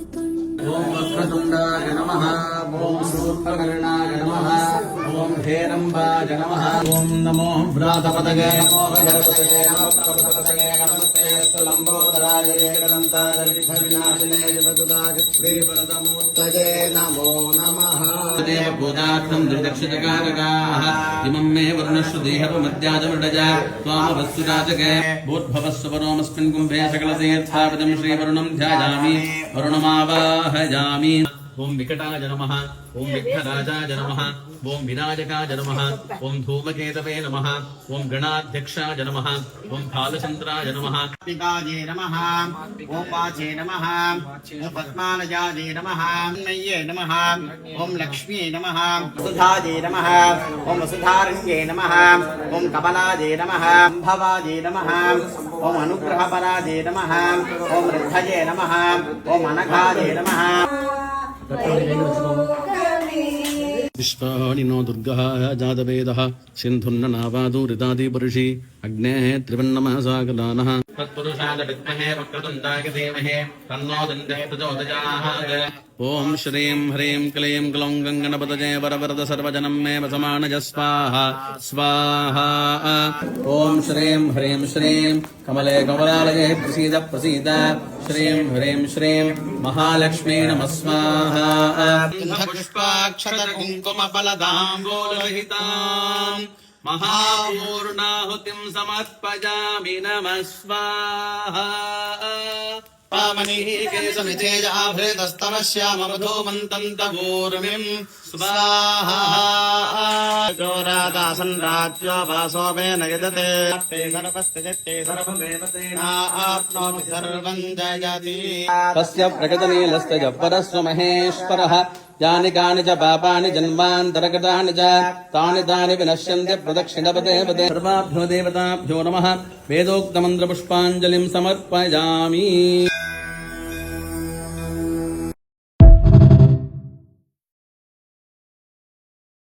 ओम वक्रतुंडाय नमः। ओम सूर्पकर्णाय नमः। ओम हेरंबाय नमः। ओम नमो व्रातपतये नमो गणपतये नमो प्रभुपतये नमस्ते लंबोदराय एकदन्ताय विघ्नविनाशिने जगदुदाय श्रीवरदमूर्तये नमो नमः। देव पूजार्थं दुर्दक्षिणकारकाः इमं मे वर्णश्रुतिहपमध्याजमृडजा त्वामवस्तुराजके भूर्भवस्वरोमस्मिन् कुम्भे सकलतीर्थापदं श्रीवरुणं ध्यायामि वरुणमावाहयामि। ओम विकटाय नमः। ओम विघ्नराजाय नमः। ओम विनायकाय नमः। ओम धूमकेतवे नमः। ओम गणाध्यक्षाय नमः। ओम फालचन्द्राय नमः। पिताजे नमः। ओम वाचे नमः। ओम पद्मालयाजे नमः। नय्ये नमः। ओम लक्ष्मी नमः। सुधाजे नमः। ओम वसुधारण्ये नमः। ओम कमलाजे नमः। भवाजे नमः। ओम अनुग्रहपराजे नमः। ओम वृद्धये नमः। ओम अनघाजे नमः। विश्वाणि नो दुर्गः जातवेदः सिन्धुर्ननावादूरितादिपरुषि अग्नेः त्रिवन्नमसागदानः तत्पुरुषाय विद्महे वक्रतुण्डाय धीमहि तन्नो दन्तिः प्रचोदयात्। ओम श्रीं ह्रीं क्लीं ग्लौं गङ्गणपतये वरवरद सर्वजनं मे वसमानज स्वाहा स्वाहा। ओम श्रीं ह्रीं श्रीं कमले कमलालये प्रसीद प्रसीद। श्रीं ह्रीं श्रीं महालक्ष्मी नमः स्वाहा। पुष्पाक्षत कुङ्कुम फलदाम्बूलहिताम् महापूर्णाहुतिं समर्पयामि नमः स्वाहा। पामनिः केशमितेजाभृतस्तमश्यामवधूमन्तन्तपूर्मिम् स्वाहा। चोरादासन् राज्यो वासोपेन यजते सर्वस्ते सर्वदेवतेनाप्नोति सर्वं जयति। तस्य प्रकृतनीलस्तज परस्व महेश्वरः यानि कानि च पापानि जन्मान्तरकृतानि च तानि तानि विनश्यन्ति प्रदक्षिणपदे पदे। सर्वाभ्यो देवताभ्यो नमः। वेदोक्तमन्त्रपुष्पाञ्जलिं समर्पयामि।